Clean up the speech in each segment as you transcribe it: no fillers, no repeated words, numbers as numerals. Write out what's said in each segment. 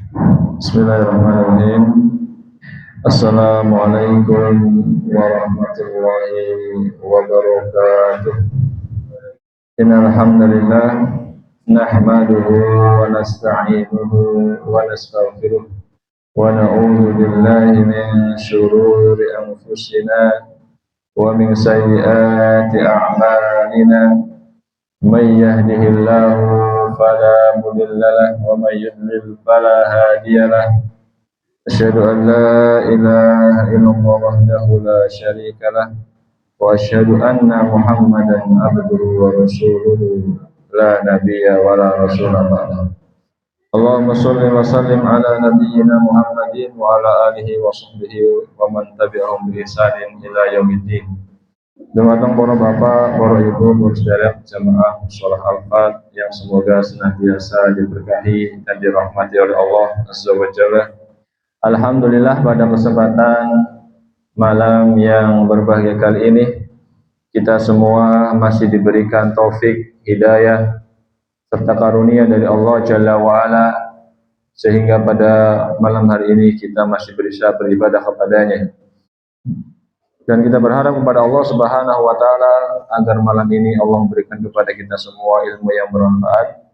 Bismillahirrahmanirrahim. Assalamualaikum warahmatullahi wabarakatuh. Innal hamdalillah nahmaduhu wa nasta'inuhu wa nastaghfiruh wa na'udzu billahi min shururi anfusina wa min sayyiati a'malina. May yahdihillahu fala mudilla lahu wa may yudlil fala hadiya lahu. Asyhadu an la ilaha illallah wahdahu la syarika lah wa asyhadu anna Muhammadan abduhu wa rasuluhu la nabiyya wa la rasula ba'da. Allahumma shalli wa sallim ala nabiyyina Muhammadin wa ala alihi wa sahbihi wa man tabi'ahum bi ihsanin ila yaumiddin. Dumateng para bapak, para ibu, para saudara jamaah shalah Al-Fat yang semoga senantiasa diberkahi dan dirahmati oleh Allah Azza wa Jalla. Alhamdulillah, pada kesempatan malam yang berbahagia kali ini kita semua masih diberikan taufik, hidayah serta karunia dari Allah Jalla wa'ala, sehingga pada malam hari ini kita masih bisa beribadah kepadanya. Dan kita berharap kepada Allah Subhanahu wa Ta'ala agar malam ini Allah memberikan kepada kita semua ilmu yang bermanfaat,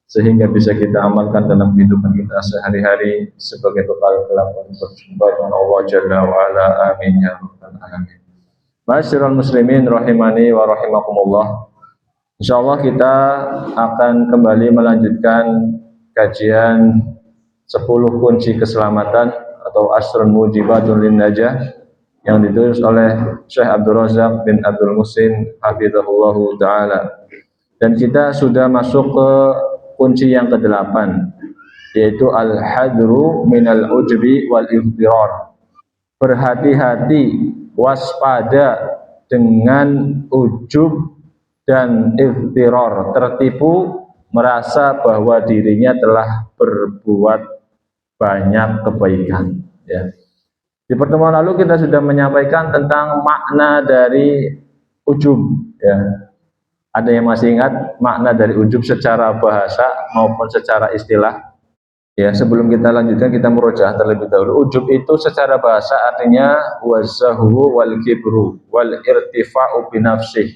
sehingga bisa kita amalkan dalam kehidupan kita sehari-hari sebagai bekal kelak berjumpa dengan Allah Jalla wa Ala. Amin ya rabbal alamin. Ma'asyiral muslimin rahimani wa rahimakumullah. Insyaallah kita akan kembali melanjutkan kajian 10 kunci keselamatan atau Asrun Mujibatun lin Najah yang ditulis oleh Syekh Abdul Razak bin Abdul Muhsin hafizahullahu taala. Dan kita sudah masuk ke kunci yang ke-8, yaitu al-hadru minal ujbi wal iftirar. Berhati-hati, waspada dengan ujub dan iftirar, tertipu merasa bahwa dirinya telah berbuat banyak kebaikan, ya. Di pertemuan lalu kita sudah menyampaikan tentang makna dari ujub, ya. Ada yang masih ingat makna dari ujub secara bahasa maupun secara istilah? Ya, sebelum kita lanjutkan kita murojaah terlebih dahulu. Ujub itu secara bahasa artinya wazahu wal kibru wal irtifa'u binafsih.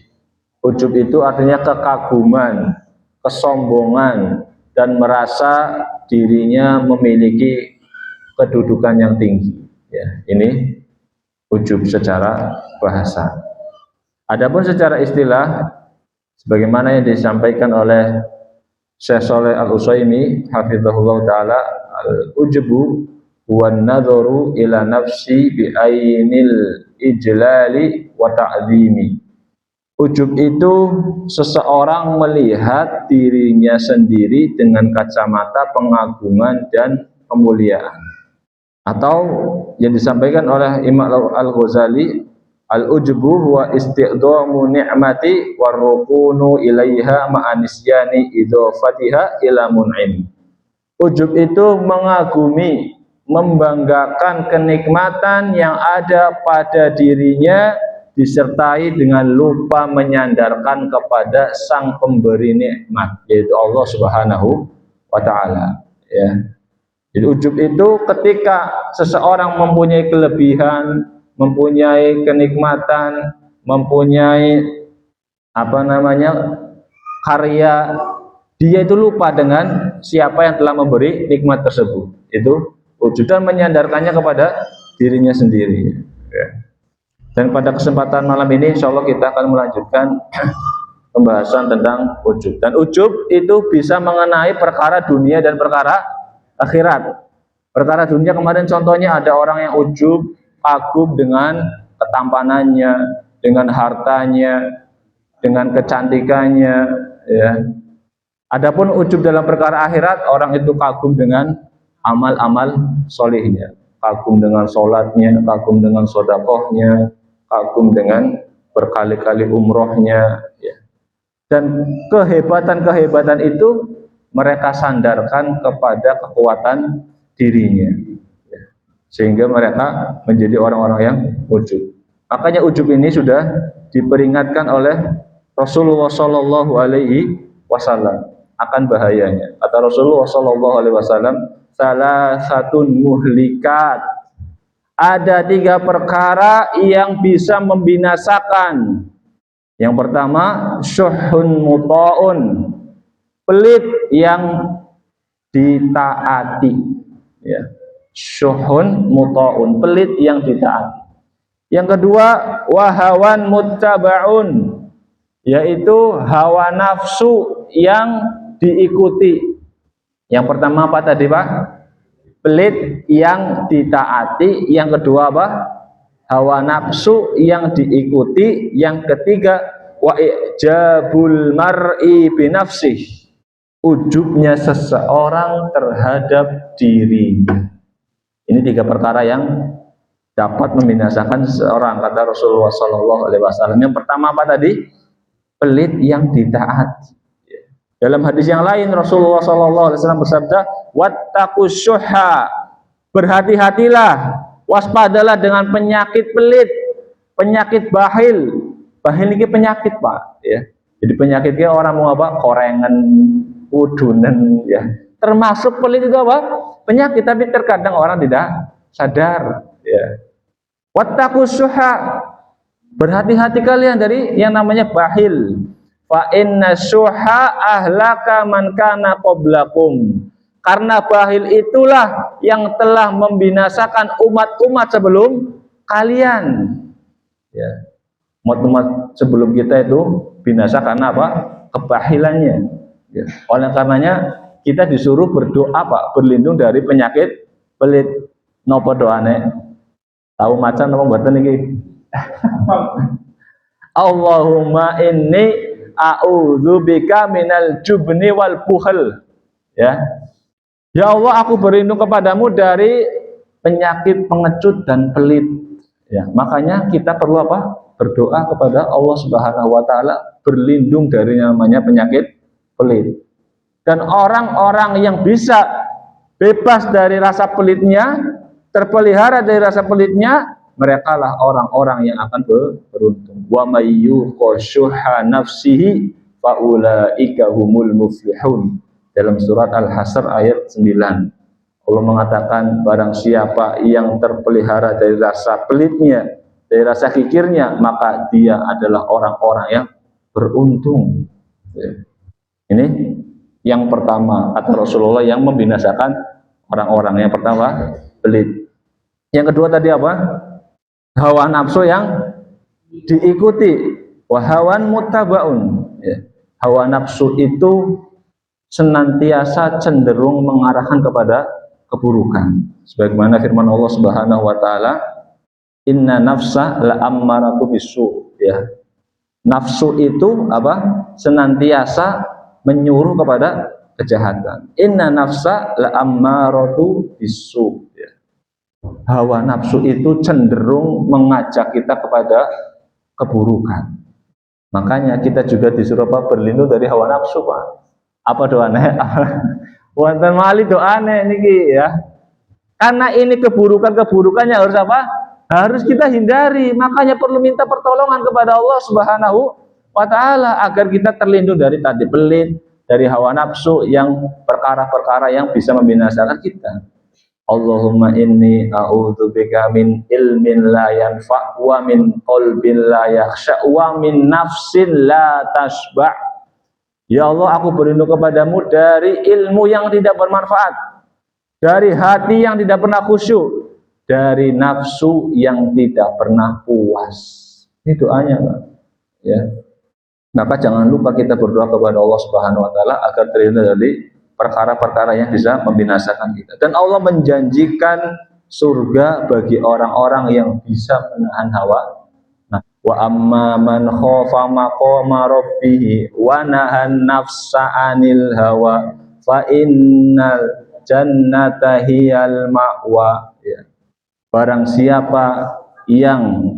Ujub itu artinya kekaguman, kesombongan, dan merasa dirinya memiliki kedudukan yang tinggi. Ya, ini ujub secara bahasa. Adapun secara istilah, sebagaimana yang disampaikan oleh Syekh Shalih Al-Utsaimin hafizahullah taala, al-ujbu wan nadharu ila nafsi bi ainil ijlali wa ta'zimi. Ujub itu seseorang melihat dirinya sendiri dengan kacamata pengagungan dan kemuliaan. Atau yang disampaikan oleh Imam Al-Ghazali, al-ujbu huwa istiqdamu ni'mati warrukunu ilaiha ma'anisyani idhofatiha ila mun'im. Ujub itu mengagumi, membanggakan kenikmatan yang ada pada dirinya disertai dengan lupa menyandarkan kepada sang pemberi nikmat, yaitu Allah Subhanahu wa Ta'ala, ya. Jadi ujub itu ketika seseorang mempunyai kelebihan, mempunyai kenikmatan, mempunyai karya, dia itu lupa dengan siapa yang telah memberi nikmat tersebut. Itu ujub, dan menyandarkannya kepada dirinya sendiri, ya. Dan pada kesempatan malam ini insya Allah kita akan melanjutkan pembahasan tentang ujub. Dan ujub itu bisa mengenai perkara dunia dan perkara akhirat. Perkara dunia kemarin contohnya ada orang yang ujub, kagum dengan ketampanannya, dengan hartanya, dengan kecantikannya, ya. Adapun ujub dalam perkara akhirat, orang itu kagum dengan amal-amal solihnya, kagum dengan sholatnya, kagum dengan sodakohnya, kagum dengan berkali-kali umrohnya, ya. Dan kehebatan-kehebatan itu mereka sandarkan kepada kekuatan dirinya, ya. Sehingga mereka menjadi orang-orang yang ujub. Makanya ujub ini sudah diperingatkan oleh Rasulullah Shallallahu Alaihi Wasallam. akan bahayanya. Kata Rasulullah Shallallahu Alaihi Wasallam, salah satu muhlikat, ada 3 perkara yang bisa membinasakan. Yang pertama, syuhun muta'un, pelit yang ditaati, ya. Syuhun muta'un, pelit yang ditaati. Yang kedua, wahawan muttaba'un, yaitu hawa nafsu yang diikuti. Yang pertama apa tadi, Pak? Pelit yang ditaati. Yang kedua apa? Hawa nafsu yang diikuti. Yang ketiga, wa ijabul mar'i binafsih, ujubnya seseorang terhadap dirinya. Ini 3 perkara yang dapat membinasakan seseorang, kata Rasulullah Shallallahu Alaihi Wasallam. Yang pertama apa tadi? Pelit yang ditaati. Dalam hadis yang lain Rasulullah Shallallahu Alaihi Wasallam bersabda, wattaqus syuhha, berhati-hatilah, waspadalah dengan penyakit pelit, penyakit bahil. Bahil ini penyakit, Pak, ya. Jadi penyakitnya orang mau apa? Korengan, udunan, ya. Termasuk pelit itu apa? Penyakit, tapi terkadang orang tidak sadar, ya. Wattaqus syuhha, berhati-hati kalian dari yang namanya bahil. Fa inna syuhha ahlaka man kana qablakum, karena bahil itulah yang telah membinasakan umat-umat sebelum kalian, ya. Umat-umat sebelum kita itu binasa karena apa? Kebahilannya, ya. Oleh karenanya kita disuruh berdoa, Pak, berlindung dari penyakit pelit. Napa doane? Tahu macan apa mboten iki? Allahumma inni a'udzubika minal jubni wal bukhel, ya. Ya Allah, aku berlindung kepadamu dari penyakit pengecut dan pelit, ya. Makanya kita perlu apa? Berdoa kepada Allah Subhanahu wa taala berlindung dari namanya penyakit pelit. Dan orang-orang yang bisa bebas dari rasa pelitnya, terpelihara dari rasa pelitnya, mereka lah orang-orang yang akan beruntung. Wa may yuqashuha nafsihi faulaika humul muflihun. Dalam surat Al-Hasr ayat 9. Allah mengatakan, barang siapa yang terpelihara dari rasa pelitnya, dari rasa kikirnya, maka dia adalah orang-orang yang beruntung. Ini yang pertama, kata Rasulullah, yang membinasakan orang-orang. Yang pertama, pelit. Yang kedua tadi apa? Hawa nafsu yang diikuti. Wahawan muttabaun, ya. Hawa nafsu itu senantiasa cenderung mengarahkan kepada keburukan. Sebagaimana firman Allah Subhanahu wa taala, inna nafsa la ammaratu bisu, ya. Nafsu itu apa? Senantiasa menyuruh kepada kejahatan. Inna nafsa la ammaratu bisu, ya. Hawa nafsu itu cenderung mengajak kita kepada keburukan. Makanya kita juga disuruh apa? Berlindung dari hawa nafsu, Pak. Apa doanya? Wonten mali doane niki, ya. Karena ini keburukan-keburukannya harus apa? Harus kita hindari. Makanya perlu minta pertolongan kepada Allah Subhanahu wa taala agar kita terlindung dari tadi pelit, dari hawa nafsu yang perkara-perkara yang bisa membinasakan kita. Allahumma inni a'udzubika min ilmin la yanfa' wa min qalbin la yakhsha wa min nafsin la tasba'. Ya Allah, aku berlindung kepadamu dari ilmu yang tidak bermanfaat, dari hati yang tidak pernah khusyuk, dari nafsu yang tidak pernah puas. Ini doanya, Pak, ya. Maka jangan lupa kita berdoa kepada Allah Subhanahu wa taala agar terhindar dari perkara-perkara yang bisa membinasakan kita. Dan Allah menjanjikan surga bagi orang-orang yang bisa menahan hawa. Nah, wa amma man khafa maqama rabbih wa nahan nafsa 'anil hawa fa innal jannata hiyal ma'wa, ya. Barang siapa yang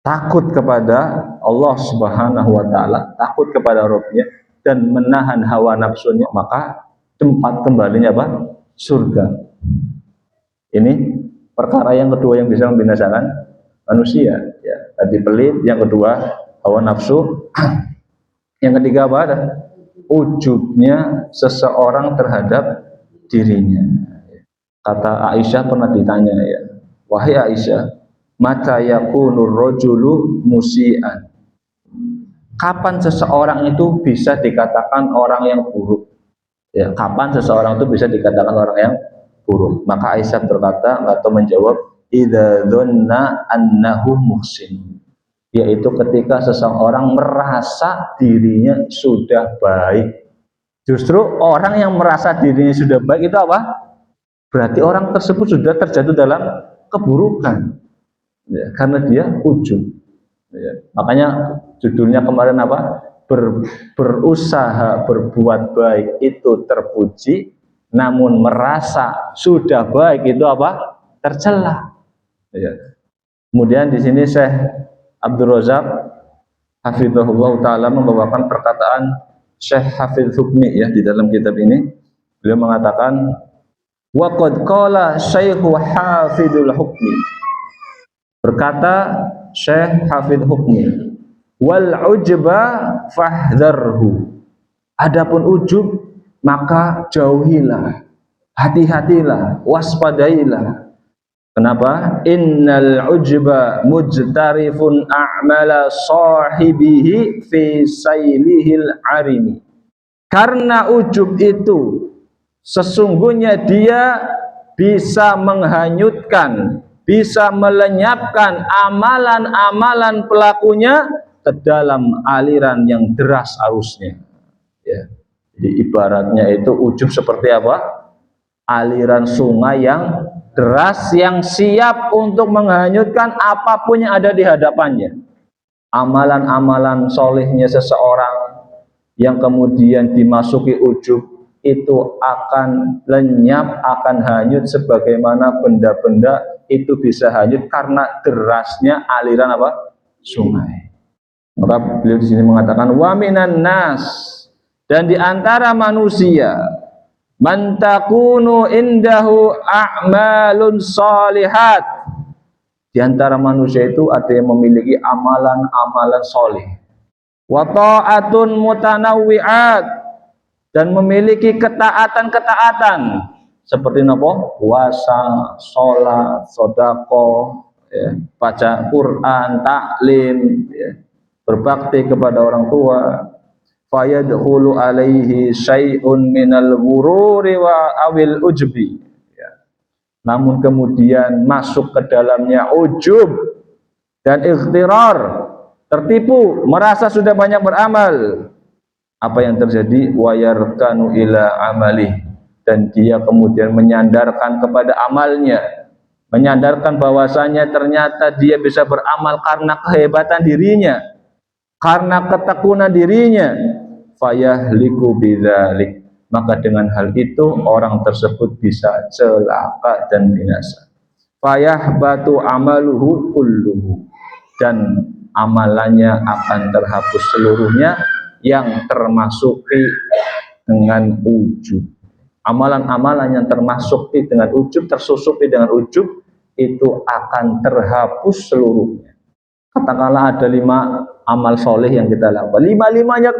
takut kepada Allah Subhanahu wa taala, takut kepada Rabb-nya dan menahan hawa nafsunya, maka tempat kembalinya apa? Surga. Ini perkara yang kedua yang bisa membinasakan manusia, ya. Tadi pelit, yang kedua hawa nafsu, yang ketiga apa? ujubnya seseorang terhadap dirinya. Kata Aisyah pernah ditanya ya, wahai Aisyah, mata yakunur rajulu musian. Kapan seseorang itu bisa dikatakan orang yang buruk? Ya, kapan seseorang itu bisa dikatakan orang yang buruk? Maka Aisyah berkata atau menjawab, idza dzanna annahu muhsin. Yaitu ketika seseorang merasa dirinya sudah baik. Justru orang yang merasa dirinya sudah baik itu apa? Berarti orang tersebut sudah terjatuh dalam keburukan. Ya, karena dia ujub. Ya, makanya judulnya kemarin apa? Berusaha berbuat baik itu terpuji, namun merasa sudah baik itu apa? Tercela. Ya. Kemudian di sini Syekh Abdul Razak hafizahullah taala membawakan perkataan Syekh Hafiz Hukmi ya di dalam kitab ini. Beliau mengatakan, wa qad qala Syekh Hafizul Hukmi. Berkata Syekh Hafidh Hukmi, wal ujba fahdharhu. Adapun ujub maka jauhilah, hati-hatilah, waspadailah. Kenapa? Innal ujba mujtarifun a'mala sahibihi fi sailihil arimi. Karena ujub itu sesungguhnya dia bisa menghanyutkan, bisa melenyapkan amalan-amalan pelakunya ke dalam aliran yang deras arusnya. Ya. Jadi ibaratnya itu ujub seperti apa? Aliran sungai yang deras yang siap untuk menghanyutkan apapun yang ada di hadapannya. Amalan-amalan solehnya seseorang yang kemudian dimasuki ujub itu akan lenyap, akan hanyut sebagaimana benda-benda itu bisa hanyut karena derasnya aliran apa? Sungai. Maka beliau di sini mengatakan wa minan nas, dan di antara manusia man takunu indahu a'malun shalihat. Di antara manusia itu ada yang memiliki amalan-amalan soleh. Wa ta'atun mutanawwi'at, dan memiliki ketaatan-ketaatan seperti apa? Puasa, sholat, sedekah, ya, baca Quran, taklim, ya, berbakti kepada orang tua. Fayadkhulu alaihi syai'un minal ghururi wa awil ujbi. Ya. Namun kemudian masuk ke dalamnya ujub dan ikhtirar, tertipu, merasa sudah banyak beramal. Apa yang terjadi? Wayarkanu ila amalih, dan dia kemudian menyandarkan kepada amalnya, menyandarkan bahwasanya ternyata dia bisa beramal karena kehebatan dirinya, karena ketekunan dirinya. Fayahliku bidzalik, maka dengan hal itu orang tersebut bisa celaka dan binasa. Fayahbatu amaluhu kulluhu, dan amalannya akan terhapus seluruhnya yang termasuki dengan ujub. Amalan-amalan yang termasuki dengan ujub, tersusupi dengan ujub, itu akan terhapus seluruhnya. Katakanlah ada 5 amal soleh yang kita lakukan, 5-limanya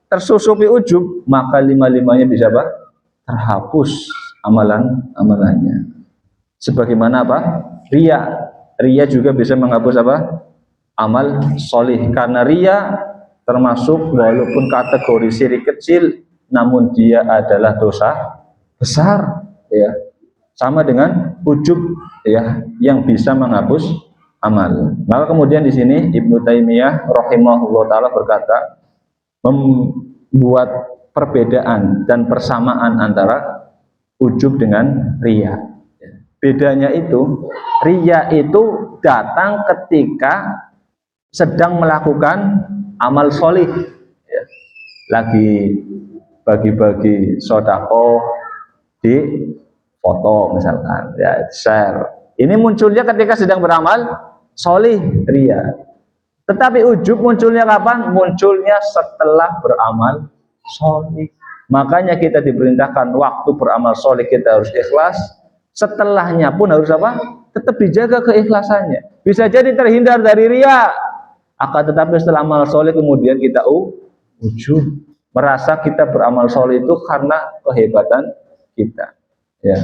tersusupi ujub, maka 5-limanya bisa apa? Terhapus amalan-amalannya. Sebagaimana apa? Ria juga bisa menghapus apa? Amal soleh, karena ria termasuk walaupun kategori syirik kecil, namun dia adalah dosa besar, ya. Sama dengan ujub, ya, yang bisa menghapus amal. Maka kemudian di sini Ibnu Taimiyah rahimahullah taala berkata, membuat perbedaan dan persamaan antara ujub dengan ria. Bedanya itu, ria itu datang ketika sedang melakukan amal solih, ya. Lagi bagi-bagi sodako di foto misalkan, ya, share. Ini munculnya ketika sedang beramal solih, ria. Tetapi ujub munculnya kapan? Munculnya setelah beramal solih. Makanya kita diperintahkan waktu beramal solih kita harus ikhlas. Setelahnya pun harus apa? Tetap dijaga keikhlasannya. Bisa jadi terhindar dari ria, akan tetapi setelah amal soleh kemudian kita ujub, merasa kita beramal soleh itu karena kehebatan kita. Ya.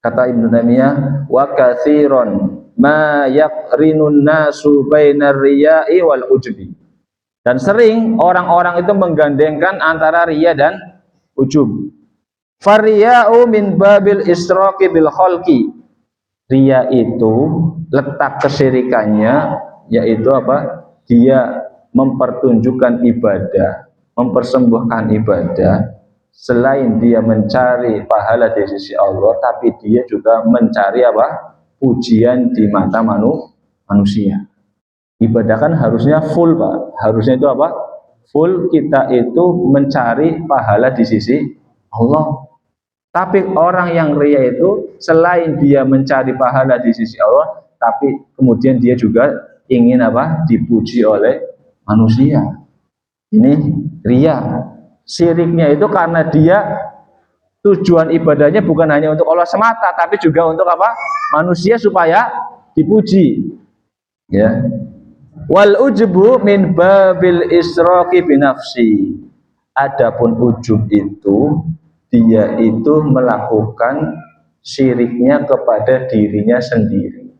Kata Ibnu Taimiyah, wa katsiron ma yaqrinun nasu bainar riya'i wal ujbi. Dan sering orang-orang itu menggandengkan antara riya dan ujub. Fariya'u min babil israqi bil khalqi. Riya itu letak kesyirikannya yaitu apa? Dia mempertunjukkan ibadah, mempersembahkan ibadah selain dia mencari pahala di sisi Allah, tapi dia juga mencari apa? Pujian di mata manusia. Ibadah kan harusnya full, Pak. Harusnya itu apa? Full, kita itu mencari pahala di sisi Allah. Tapi orang yang riya itu selain dia mencari pahala di sisi Allah, tapi kemudian dia juga ingin apa? Dipuji oleh manusia. Ini riya. Syiriknya itu karena dia tujuan ibadahnya bukan hanya untuk Allah semata, tapi juga untuk apa? Manusia supaya dipuji. Ya. Wal ujbu min babil israqi binafsi. Adapun ujub itu dia itu melakukan syiriknya kepada dirinya sendiri.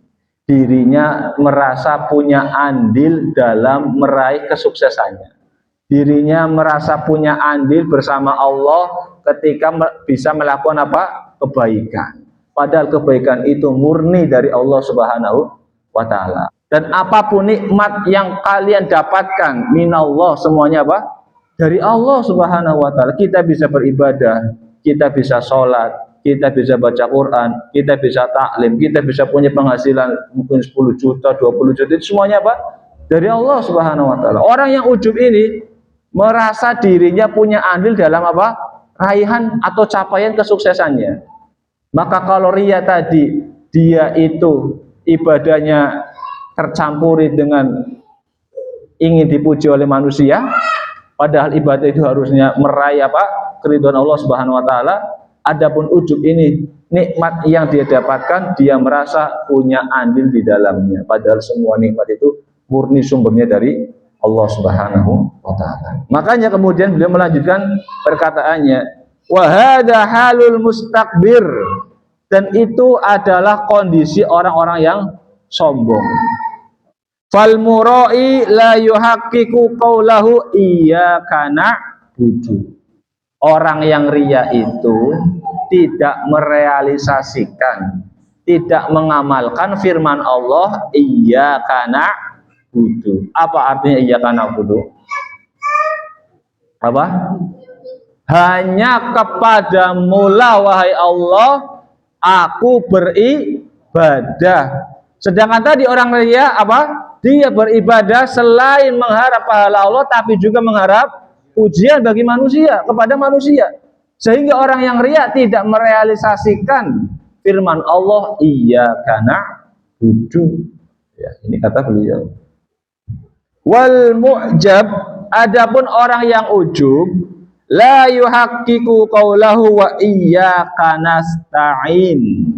Dirinya merasa punya andil dalam meraih kesuksesannya. Dirinya merasa punya andil bersama Allah ketika bisa melakukan apa? Kebaikan. Padahal kebaikan itu murni dari Allah Subhanahu wa taala. Dan apapun nikmat yang kalian dapatkan minallah, semuanya apa? Dari Allah Subhanahu wa taala. Kita bisa beribadah, kita bisa sholat, kita bisa baca Quran, kita bisa taklim, kita bisa punya penghasilan mungkin 10 juta, 20 juta, itu semuanya apa? Dari Allah Subhanahu wa taala. Orang yang ujub ini merasa dirinya punya andil dalam apa? Raihan atau capaian kesuksesannya. Maka kalau riya tadi, dia itu ibadahnya tercampuri dengan ingin dipuji oleh manusia, padahal ibadah itu harusnya meraih apa? Keridhaan Allah Subhanahu wa taala. Adapun ujub ini, nikmat yang dia dapatkan, dia merasa punya andil di dalamnya, padahal semua nikmat itu murni sumbernya dari Allah Subhanahu wa taala. Makanya kemudian beliau melanjutkan perkataannya, wa hadza halul mustakbir, dan itu adalah kondisi orang-orang yang sombong. Fal murai la yuhaqqiqu qaulahu iyyaka na'budu. Orang yang riya itu tidak merealisasikan, tidak mengamalkan firman Allah iyyaka na'budu. Apa artinya iyyaka na'budu? Apa? Hanya kepadamu lah wahai Allah aku beribadah. Sedangkan tadi orang riya apa? Dia beribadah selain mengharap pahala Allah, tapi juga mengharap pujian bagi manusia, kepada manusia. Sehingga orang yang riya tidak merealisasikan firman Allah iyyaka na'budu. Ya, ini kata beliau. Wal mu'jab, adapun orang yang ujub, la yuhaqqiqu qaulahu wa iyyaka nasta'in.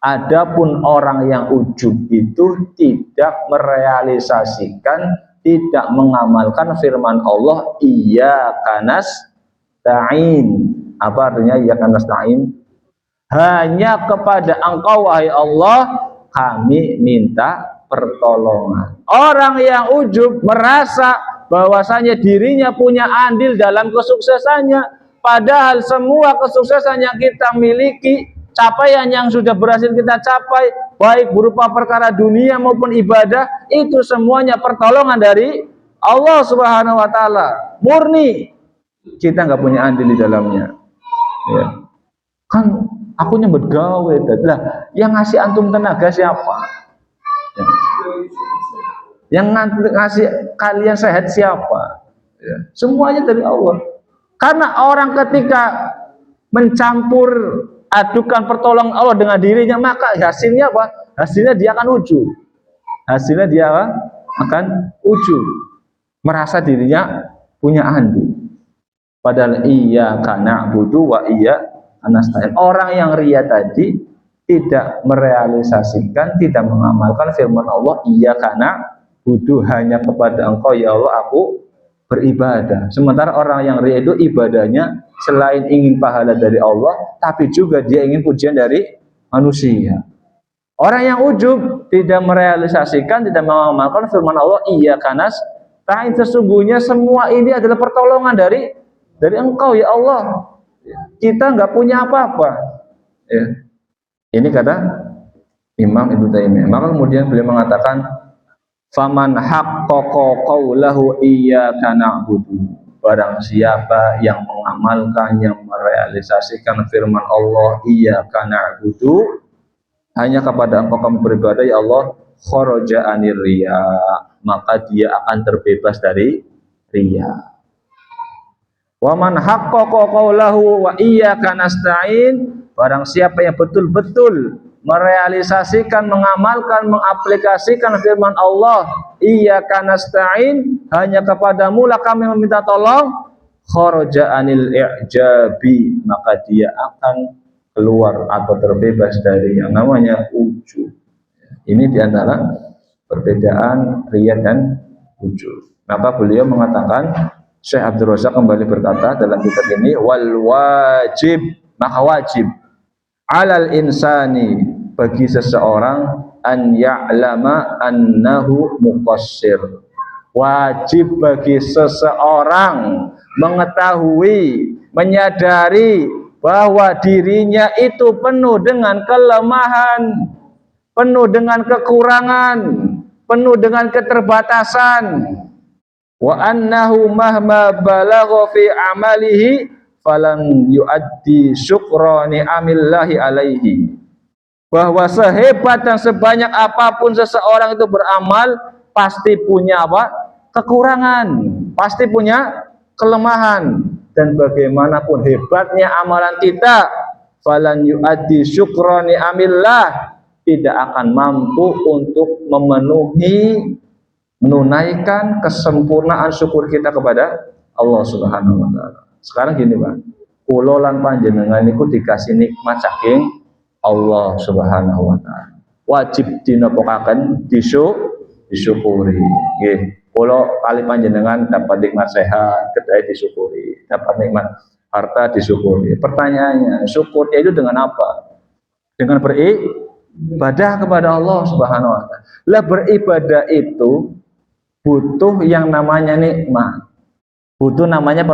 Adapun orang yang ujub itu tidak merealisasikan, tidak mengamalkan firman Allah iyyaka nasta'in. Apa artinya iyyaka nasta'in? Hanya kepada engkau wahai Allah kami minta pertolongan. Orang yang ujub merasa bahwasanya dirinya punya andil dalam kesuksesannya, padahal semua kesuksesan yang kita miliki, capaian yang sudah berhasil kita capai, baik berupa perkara dunia maupun ibadah, itu semuanya pertolongan dari Allah Subhanahu wa taala. Murni. Kita nggak punya andil di dalamnya. Ya. Kan aku nyebut gawe, lah yang ngasih antum tenaga siapa? Ya. Yang ngasih kalian sehat siapa? Ya. Semuanya dari Allah. Karena orang ketika mencampur adukan pertolongan Allah dengan dirinya, maka hasilnya apa? Hasilnya dia akan ujub. Hasilnya dia apa? Akan ujub. Merasa dirinya punya andil. Padahal iyyaka na'budu wa iyyaka nasta'in. Orang yang riya tadi tidak merealisasikan, tidak mengamalkan firman Allah iyyaka na'budu, hanya kepada engkau ya Allah aku beribadah. Sementara orang yang riya itu ibadahnya selain ingin pahala dari Allah, tapi juga dia ingin pujian dari manusia. Orang yang ujub tidak merealisasikan, tidak mengamalkan firman Allah, iyyaka nasta'in, sesungguhnya semua ini adalah pertolongan dari Engkau ya Allah. Kita nggak punya apa-apa. Ya. Ini kata Imam Ibnu Taimiyah. Maka kemudian beliau mengatakan, faman haqqaqa qaulahu iyyaka na'budu. Barang siapa yang mengamalkan, yang merealisasikan firman Allah, iyyaka na'budu, hanya kepada Engkau kami beribadah ya Allah, kharaja anir riya, maka dia akan terbebas dari riya. Wa man haqqaqa qaulahu wa iyyaka nasta'in, barang siapa yang betul-betul merealisasikan, mengamalkan, mengaplikasikan firman Allah, iyyaka nasta'in, hanya kepadamu lah kami meminta tolong, kharaja anil i'jabi, maka dia akan keluar atau terbebas dari yang namanya ujub. Ini diantara perbedaan riya dan ujub. Maka beliau mengatakan, Syekh Abdul Razak kembali berkata dalam kitab ini, wal wajib, maka wajib alal insani, bagi seseorang, an ya'lama annahu muqassir, wajib bagi seseorang mengetahui, menyadari bahwa dirinya itu penuh dengan kelemahan, penuh dengan kekurangan, penuh dengan keterbatasan. Wa annahu mahma balagha fi amalihi falan yuaddi syukra ni'amillahi alaihi. Bahwa sehebat dan sebanyak apapun seseorang itu beramal, pasti punya apa? Kekurangan, pasti punya kelemahan. Dan bagaimanapun hebatnya amalan kita, falan yuaddi syukra ni'amillah, tidak akan mampu untuk memenuhi, menunaikan kesempurnaan syukur kita kepada Allah Subhanahu wa taala. Sekarang gini, Pak. Kula lan panjenengan niku dikasih nikmat saking Allah Subhanahu wa taala. Wajib dinopokaken, disyukuri. Nggih. Kula kali panjenengan dapat nikmat sehat, kedai disyukuri, dapat nikmat harta disyukuri. Pertanyaannya, syukur itu dengan apa? Dengan beribadah kepada Allah Subhanahu wa taala. Lah beribadah itu butuh yang namanya nikmat. Butuh namanya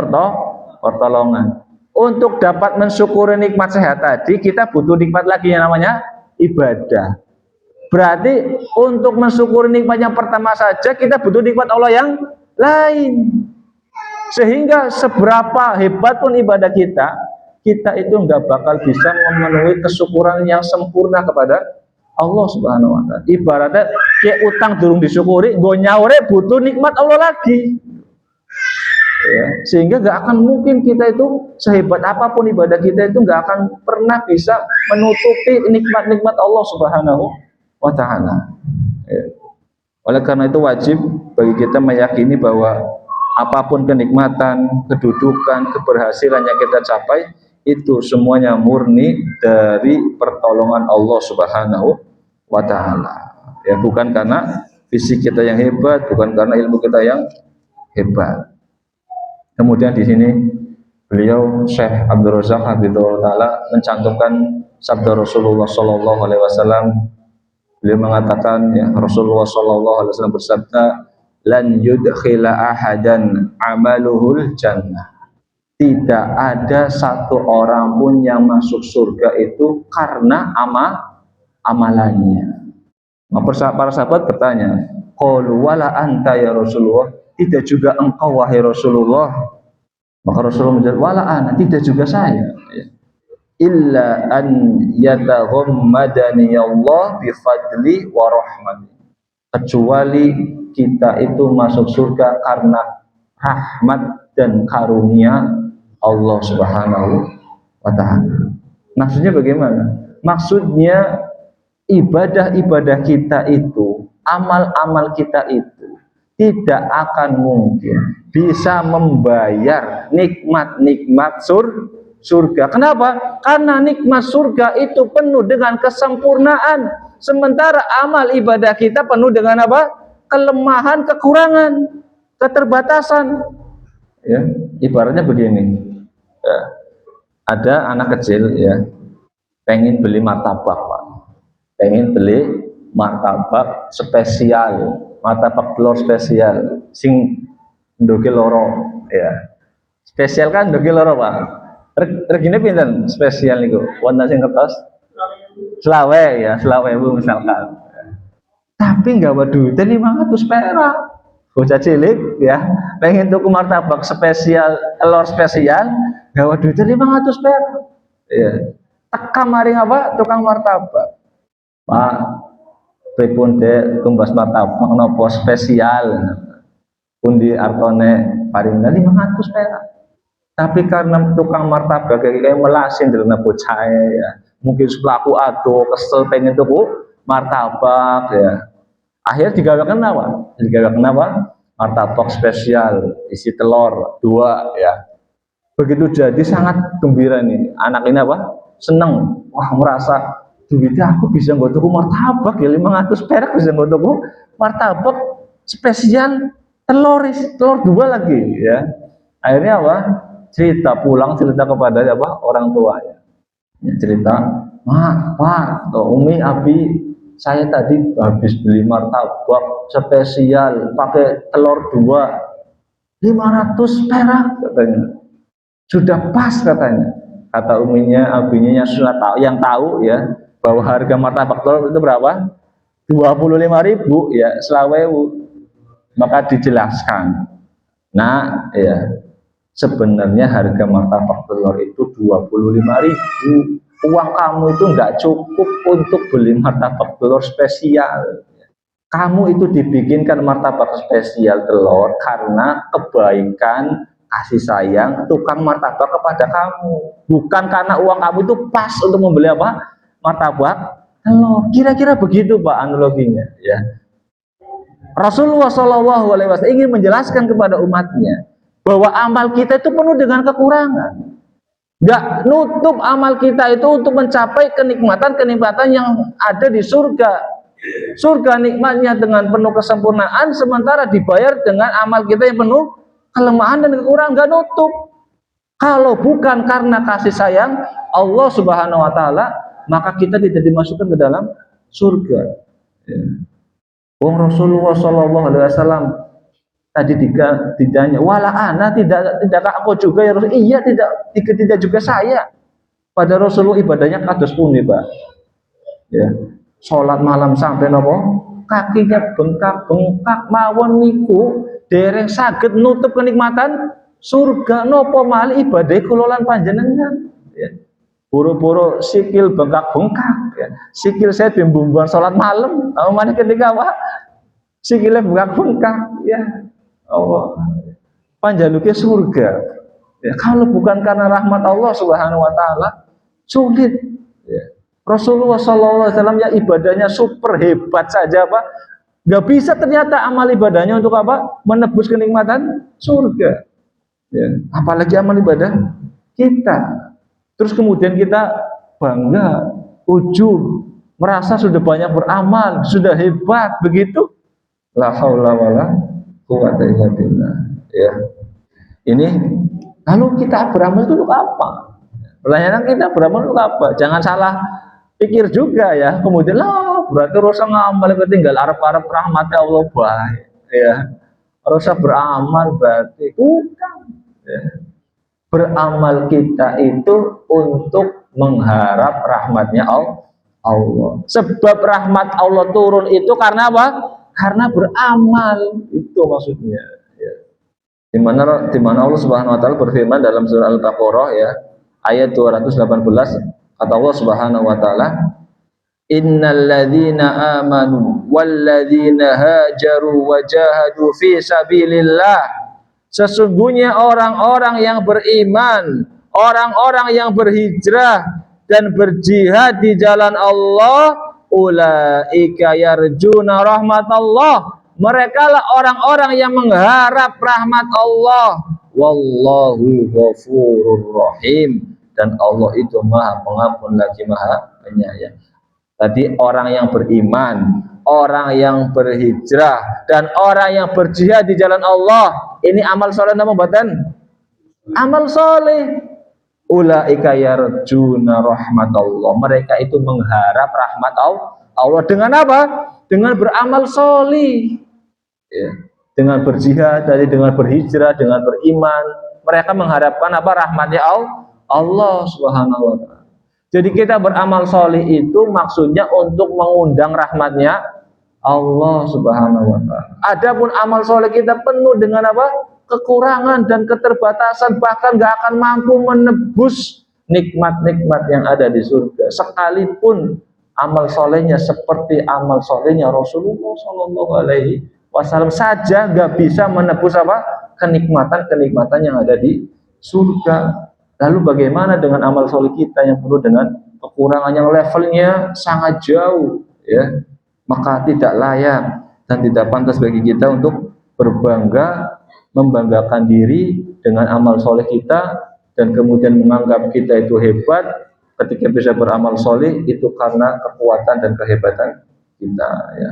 pertolongan. Untuk dapat mensyukuri nikmat sehat tadi, kita butuh nikmat lagi yang namanya ibadah. Berarti untuk mensyukuri nikmat yang pertama saja kita butuh nikmat Allah yang lain. Sehingga seberapa hebat pun ibadah kita itu nggak bakal bisa memenuhi kesyukuran yang sempurna kepada Allah Subhanahu wa taala. Ibaratnya kayak utang durung disyukuri, nggo nyaure butuh nikmat Allah lagi. Ya, sehingga nggak akan mungkin kita itu sehebat apapun ibadah kita itu nggak akan pernah bisa menutupi nikmat-nikmat Allah Subhanahu wa ta'ala. Ya. Oleh karena itu wajib bagi kita meyakini bahwa apapun kenikmatan, kedudukan, keberhasilan yang kita capai itu semuanya murni dari pertolongan Allah Subhanahu wa ta'ala. Ya, bukan karena fisik kita yang hebat, bukan karena ilmu kita yang hebat. Kemudian di sini beliau Syekh Abdul Razak Hafizahullah taala mencantumkan sabda Rasulullah sallallahu alaihi wasallam. Beliau mengatakan, ya, Rasulullah sallallahu alaihi wasallam bersabda, lan yudkhila ahadan amaluhul jannah. Tidak ada satu orang pun yang masuk surga itu karena amalannya. Para sahabat bertanya, qalu wala anta ya Rasulullah, tidak juga engkau wahai Rasulullah. Maka Rasulullah menjawab, wala ana, tidak juga saya. Illa an yataghammadani Allah bifadli wa rahmati, kecuali kita itu masuk surga karena rahmat dan karunia Allah Subhanahu wa ta'ala. Maksudnya bagaimana? Maksudnya ibadah-ibadah kita itu, amal-amal kita itu tidak akan mungkin bisa membayar nikmat-nikmat surga. Kenapa? Karena nikmat surga itu penuh dengan kesempurnaan, sementara amal ibadah kita penuh dengan apa? Kelemahan, kekurangan, keterbatasan. Ya, ibaratnya begini. Ya, ada anak kecil ya, pengen beli martabak, Pak. Pengen beli martabak spesial, martabak telur spesial, sing ndoge loro, ya. Spesial kan ndoge loro, Pak. Regine pinten spesial niku? Wonten sing kertas? Selawe ya, selawe Bu misalkan. Tapi nggak duitnya 500 perak. Bocah cilik ya, pengen tuku martabak spesial, telur spesial, nggak duitnya 500 perak. Ya. Tekam maring apa? Tukang martabak. Pak, pripun dek tumbas martabak nopo spesial. Pundi artone paringna 500 perak. Tapi karena tukang martabak kayak melasin dalam bocah ya. Mungkin selaku ado kesel pengen tuku martabak ya. Akhir digagakan apa? Digagakan apa? Martabak spesial isi telur 2 ya. Begitu jadi sangat gembira nih. Anak ini apa? Seneng. Wah, merasa duitnya aku bisa nggo tuku martabak ya 500 perak bisa nggo tuku martabak spesial telur 2 lagi ya. Akhirnya apa? Cerita kepada apa? Orang tuanya. Ya, cerita, "Mak, Pak, Umi, Abi, saya tadi habis beli martabak spesial pakai telur 2 500 perak," katanya. Sudah pas katanya. Kata uminya, abinya yang sudah tahu, yang tahu ya bahwa harga martabak telur itu berapa? 25.000 ya, selawewu. Maka dijelaskan. Nah, ya, sebenarnya harga martabak telur itu 25.000. Uang kamu itu nggak cukup untuk beli martabak telur spesial. Kamu itu dibikinkan martabak spesial telur karena kebaikan, kasih sayang tukang martabak kepada kamu, bukan karena uang kamu itu pas untuk membeli apa? Martabak telur. Kira-kira begitu Pak analoginya ya. Rasulullah SAW ingin menjelaskan kepada umatnya bahwa amal kita itu penuh dengan kekurangan. Nggak nutup amal kita itu untuk mencapai kenikmatan yang ada di surga. Surga nikmatnya dengan penuh kesempurnaan, sementara dibayar dengan amal kita yang penuh kelemahan dan kekurangan, nggak nutup. Kalau bukan karena kasih sayang Allah Subhanahu Wa Taala, maka kita tidak dimasukkan ke dalam surga. Rasulullah Shallallahu Alaihi Wasallam tadi ditanya, "Wala ana tidak aku juga ya Rasul?" Iya, tidak juga saya. Pada Rasulullah ibadahnya kados puni, Pak. Ya. Sholat malam sampai nopo kakinya bengkak mawon niku dereng saged nutup kenikmatan surga nopo mali ibadah kulolan panjenengan ya. Buru-buru sikil bengkak ya. Sikil saya bimbumbuan sholat malam mana ketika apa sikilnya bengkak ya Allah panjaluknya surga ya. Kalau bukan karena rahmat Allah Subhanahu Wa Taala sulit ya. Rasulullah SAW ya ibadahnya super hebat saja Pak, nggak bisa ternyata amal ibadahnya untuk apa? Menebus kenikmatan surga. Ya. Apalagi amal ibadah kita. Terus kemudian kita bangga, ujub, merasa sudah banyak beramal, sudah hebat, begitu? La haula wala quwwata illa billah. Ya. Ini lalu kita beramal itu untuk apa? Pertanyaan kita beramal untuk apa? Jangan salah pikir juga ya, kemudian lah berarti rasa ngamal ketinggal arep-arep rahmatnya Allah baik ya, rasa beramal berarti bukan ya. Beramal kita itu untuk mengharap rahmatnya Allah. Sebab rahmat Allah turun itu karena apa? Karena beramal, itu maksudnya ya. Dimana Allah Subhanahu Wa Taala berfirman dalam surah Al-Baqarah ya ayat 218, kata Allah Subhanahu Wa Taala, "Innalladzina amanu walladzina hajaru wajahadu fi sabilillah." Sesungguhnya orang-orang yang beriman, orang-orang yang berhijrah dan berjihad di jalan Allah, ulaika yarjuna rahmatallah. Mereka lah orang-orang yang mengharap rahmat Allah. Wallahu ghafurur rahim. Dan Allah itu maha pengampun lagi maha penyayang. Tadi orang yang beriman, orang yang berhijrah, dan orang yang berjihad di jalan Allah. Ini amal soleh nama badan Amal soleh. Ulaika yarjuna rahmatullah. Mereka itu mengharap rahmat Allah dengan apa? Dengan beramal soleh. Ya. Dengan berjihad, dengan berhijrah, dengan beriman. Mereka mengharapkan apa? Rahmatnya Allah Subhanahu wa ta'ala. Jadi kita beramal soleh itu maksudnya untuk mengundang rahmatnya Allah Subhanahu wa ta'ala. Adapun amal soleh kita penuh dengan apa? Kekurangan dan keterbatasan, bahkan gak akan mampu menebus nikmat-nikmat yang ada di surga. Sekalipun amal solehnya seperti amal solehnya Rasulullah Shallallahu Alaihi Wasallam saja, gak bisa menebus apa? Kenikmatan-kenikmatan yang ada di surga. Lalu bagaimana dengan amal soleh kita yang penuh dengan kekurangan yang levelnya sangat jauh, ya? Maka tidak layak dan tidak pantas bagi kita untuk berbangga, membanggakan diri dengan amal soleh kita dan kemudian menganggap kita itu hebat ketika bisa beramal soleh itu karena kekuatan dan kehebatan kita, ya.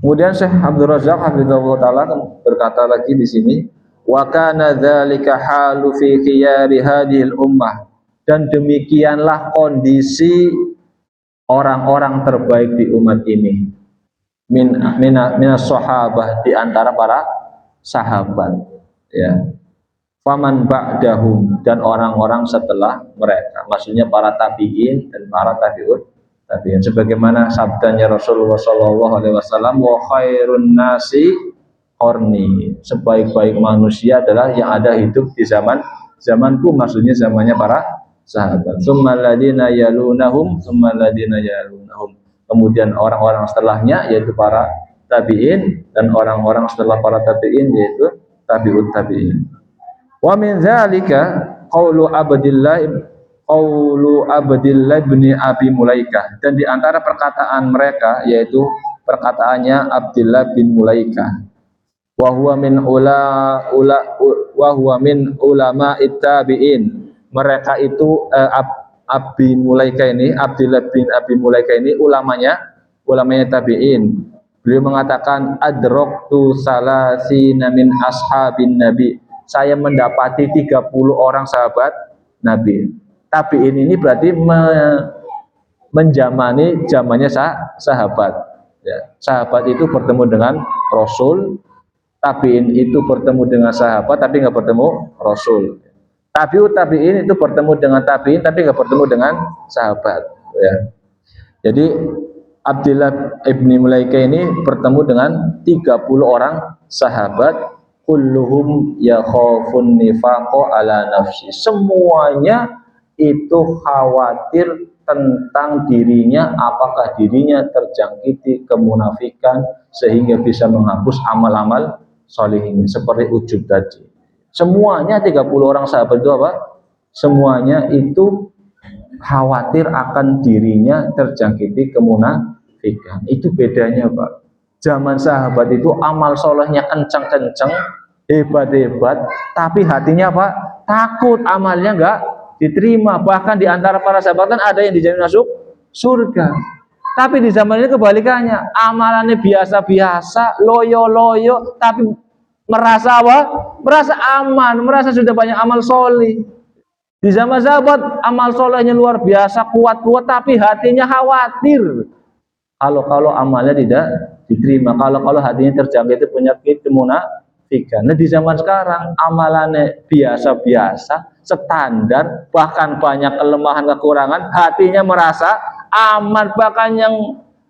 Kemudian Syekh Abdul Razak hafizahullah taala berkata lagi di sini, wa kana dzalika halu fi khiyari hadhil ummah, dan demikianlah kondisi orang-orang terbaik di umat ini, minas sahabah, di antara para sahabat, ya. Faman ba'dahum, dan orang-orang setelah mereka, maksudnya para tabi'in dan para tabi'in, sebagaimana sabdanya Rasulullah Shallallahu Alaihi Wasallam, wa khairun nasi qarni, sebaik-baik manusia adalah yang ada hidup di zamanku, maksudnya zamannya para sahabat. Tsummal ladzina yalunahum, kemudian orang-orang setelahnya yaitu para tabi'in, dan orang-orang setelah para tabi'in yaitu tabi'ut tabi'in. Wa min dzalika qaulu Abdillah bin Abi Mulaikah, dan di antara perkataan mereka yaitu perkataannya Abdillah bin Mulaikah, wa huwa min ulama tabi'in. Mereka itu Abi Mulaikah ini, Abdillah bin Abi Mulaikah ini ulamanya tabi'in. Beliau mengatakan adraktu salasina min ashabin nabi, saya mendapati 30 orang sahabat Nabi. Tabi'in ini berarti menjamani zamannya sahabat, ya. Sahabat itu bertemu dengan Rasul, tabi'in itu bertemu dengan sahabat tapi nggak bertemu Rasul. Tabi'in itu bertemu dengan tabi'in tapi nggak bertemu dengan sahabat, ya. Jadi Abdillah ibni Mulaikah ini bertemu dengan 30 orang sahabat, kulluhum yakhafun nifaqo ala nafsi, semuanya itu khawatir tentang dirinya, apakah dirinya terjangkiti kemunafikan sehingga bisa menghapus amal-amal soleh ini, seperti ujub tadi. Semuanya 30 orang sahabat itu apa? Semuanya itu khawatir akan dirinya terjangkiti kemunafikan. Itu bedanya, Pak. Zaman sahabat itu amal solehnya kencang-kencang, hebat-hebat, tapi hatinya apa? Takut amalnya enggak diterima. Bahkan di antara para sahabat kan ada yang dijamin masuk surga. Tapi di zaman ini kebalikannya, amalannya biasa-biasa, loyo-loyo, tapi merasa apa? Merasa aman, merasa sudah banyak amal soleh. Di zaman sahabat amal solehnya luar biasa, kuat-kuat, tapi hatinya khawatir kalau amalnya tidak diterima, kalau hatinya terjangkit penyakit kemunafikan. Nah, di zaman sekarang amalannya biasa-biasa, standar, bahkan banyak kelemahan kekurangan, hatinya merasa aman, bahkan yang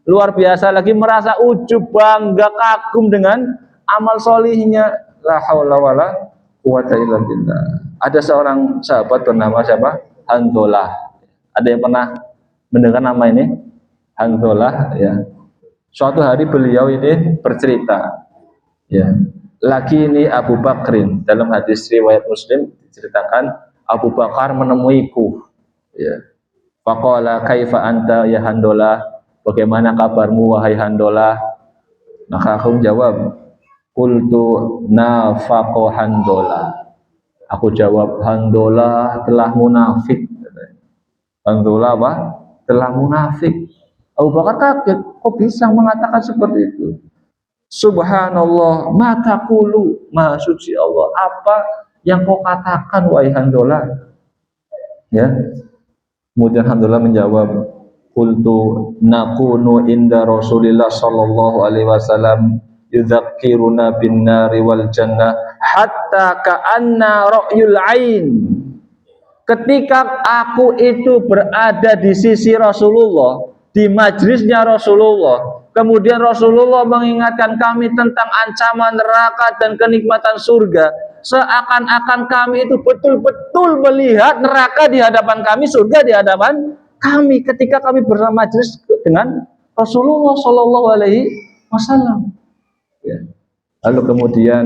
luar biasa lagi merasa ujub, bangga, kagum dengan amal solihnya. La haula wala quwata illa billah. Ada seorang sahabat bernama siapa? Hanzalah. Ada yang pernah mendengar nama ini? Hanzalah, ya. Suatu hari beliau ini bercerita, ya. Lagi ini Abu Bakrin, dalam hadis riwayat Muslim diceritakan Abu Bakar menemuiku, ya. Faqala kaifa anta ya Hanzalah? Bagaimana kabarmu wahai Hanzalah? Maka aku jawab, qultu nafaqo Hanzalah. Aku jawab, Hanzalah telah munafik. Hanzalah apa? Telah munafik. Abu Bakar kaget, kok bisa mengatakan seperti itu? Subhanallah, ma taqulu, maha suci Allah, apa yang kau katakan wahai Handola. Ya. Kemudian Handola menjawab, qultu nakunu inda Rasulillah sallallahu alaihi wasallam yudzakkiruna bin nari wal jannah hatta ka'anna ra'yul ain. Ketika aku itu berada di sisi Rasulullah, di majlisnya Rasulullah, kemudian Rasulullah mengingatkan kami tentang ancaman neraka dan kenikmatan surga, seakan-akan kami itu betul-betul melihat neraka di hadapan kami, surga di hadapan kami ketika kami bersama majlis dengan Rasulullah Shallallahu Alaihi Wasallam. Ya. Lalu kemudian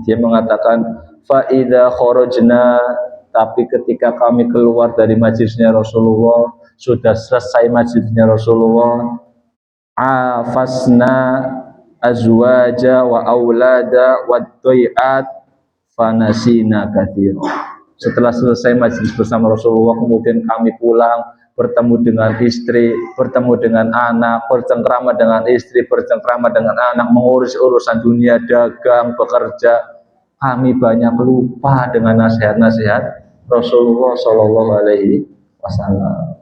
dia mengatakan, faida kharajna, tapi ketika kami keluar dari majlisnya Rasulullah, sudah selesai majlisnya Rasulullah, afasna azwaja wa aulada wa doyat fanasina kathira. Setelah selesai majlis bersama Rasulullah, kemudian kami pulang, bertemu dengan istri, bertemu dengan anak, bercengkrama dengan istri, bercengkrama dengan anak, mengurus urusan dunia, dagang, bekerja. Kami banyak lupa dengan nasihat-nasihat Rasulullah Shallallahu Alaihi Wasallam.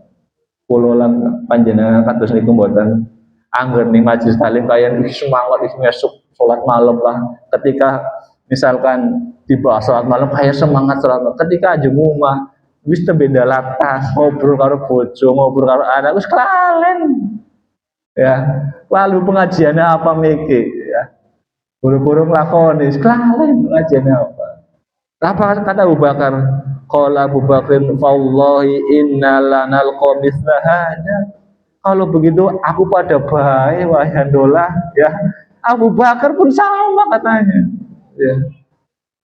Kulolan panjenengan kados niku mboten angger ning majelis taklim kaya semangat esuk salat malam lah. Ketika misalkan dibahas salat malam kayak semangat salat malam. Ketika aja ngomah wis tebenda latas, ngobrol karo bojo, ngobrol karo anak wis kelalen. Ya, lalu pengajiannya apa mikir ya. Buru-buru nglakoni wis kelalen pengajiannya apa. Apa kata Abu Bakar? Qala Abu Bakrin fawallahi inna lanal qamithla hada. Kalau begitu aku pada baik wahai Handola ya. Abu Bakar pun sama katanya. Ya.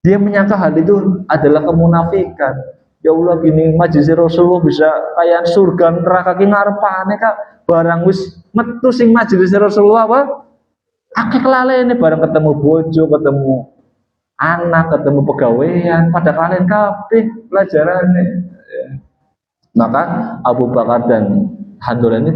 Dia menyangka hal itu adalah kemunafikan. Ya Allah gini majlis Rasulullah bisa kayak surga neraka ki ngarepane Kak. Barang wis metu sing majlis Rasulullah apa? Akeh kelalene bareng ketemu bojo, ketemu anak, ketemu pegawaian, pada kalian kabeh pelajarannya. Ya. Maka Abu Bakar dan Handola ini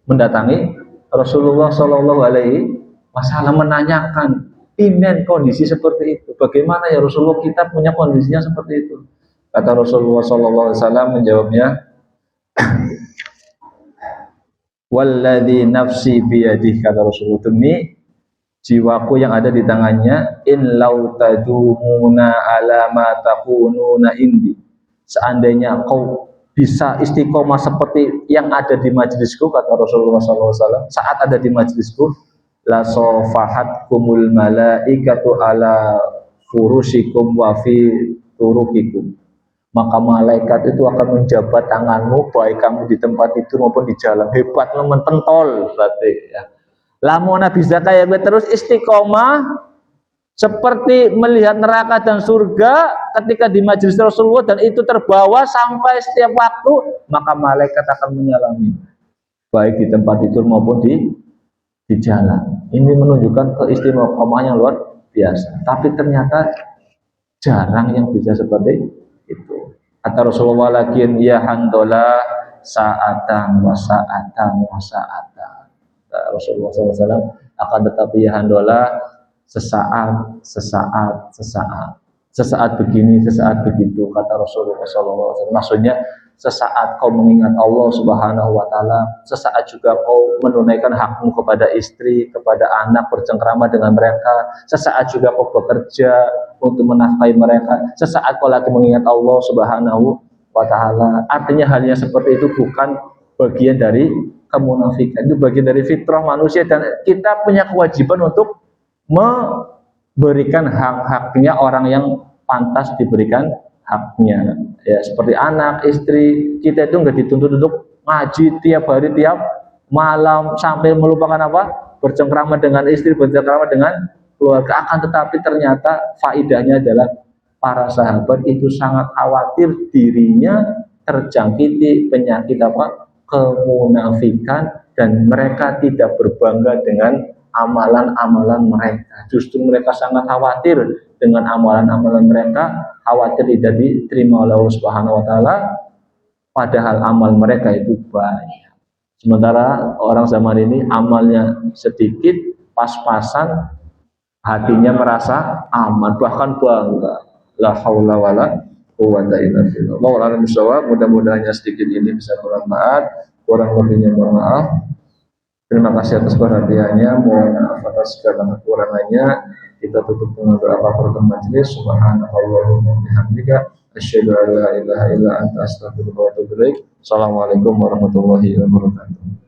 mendatangi Rasulullah Shallallahu Alaihi Wasallam menanyakan, imen kondisi seperti itu. Bagaimana ya Rasulullah, kita punya kondisinya seperti itu. Kata Rasulullah Shallallahu Alaihi Wasallam menjawabnya, walladzi nafsi biyadih, kata Rasulullah, demi jiwaku yang ada di tangannya, in lau tadumuna ala ma takununa indi, seandainya kau bisa istiqomah seperti yang ada di majlisku, kata Rasulullah SAW, saat ada di majlisku, la sofahat kumul malaikatu ala furusikum wa fi turukikum, maka malaikat itu akan menjabat tanganmu baik kamu di tempat itu maupun di jalan. Hebat teman pentol berarti ya. Lamun bisa kayak gue terus istiqomah seperti melihat neraka dan surga ketika di majelis Rasulullah dan itu terbawa sampai setiap waktu, maka malaikat akan menyalami baik di tempat itu maupun di jalan. Ini menunjukkan keistimewaan yang luar biasa. Tapi ternyata jarang yang bisa seperti itu. Kata Rasulullah, lakin ya Handola sa'atan wa sa'atan wa sa'atan. Rasulullah SAW, akan tetapi ya Handola sesaat begini, sesaat begitu, kata Rasulullah SAW. Maksudnya sesaat kau mengingat Allah Subhanahu Wa Taala, sesaat juga kau menunaikan hakmu kepada istri, kepada anak, bercengkrama dengan mereka, sesaat juga kau bekerja untuk menafkahi mereka, sesaat kau lagi mengingat Allah Subhanahu Wa Taala. Artinya halnya seperti itu bukan bagian dari kemunafikan, itu bagian dari fitrah manusia dan kita punya kewajiban untuk memberikan hak-haknya orang yang pantas diberikan haknya. Ya, seperti anak, istri, kita itu nggak dituntut untuk ngaji tiap hari, tiap malam sampai melupakan apa? Bercengkrama dengan istri, bercengkrama dengan keluarga. Akan tetapi ternyata faidahnya adalah para sahabat itu sangat khawatir dirinya terjangkiti penyakit apa? Kemunafikan, dan mereka tidak berbangga dengan amalan-amalan mereka. Justru mereka sangat khawatir dengan amalan-amalan mereka, khawatir tidak diterima oleh Allah Subhanahu Wa Taala, padahal amal mereka itu banyak. Sementara orang zaman ini amalnya sedikit, pas-pasan, hatinya merasa aman, bahkan bangga. La haula wala quwwata illa billah. Wallahu a'lam. Mudah-mudahan sedikit ini bisa bermanfaat. Kurang lebihnya mohon maaf. Terima kasih atas perhatiannya. Mohon maaf atas segala kekurangannya. Kita tutup dengan doa kafaratul majelis. Subhanallahumma wa bihamdika asyhadu an la ilaha illa anta astaghfiruka wa atubu ilaik. Assalamualaikum warahmatullahi wabarakatuh.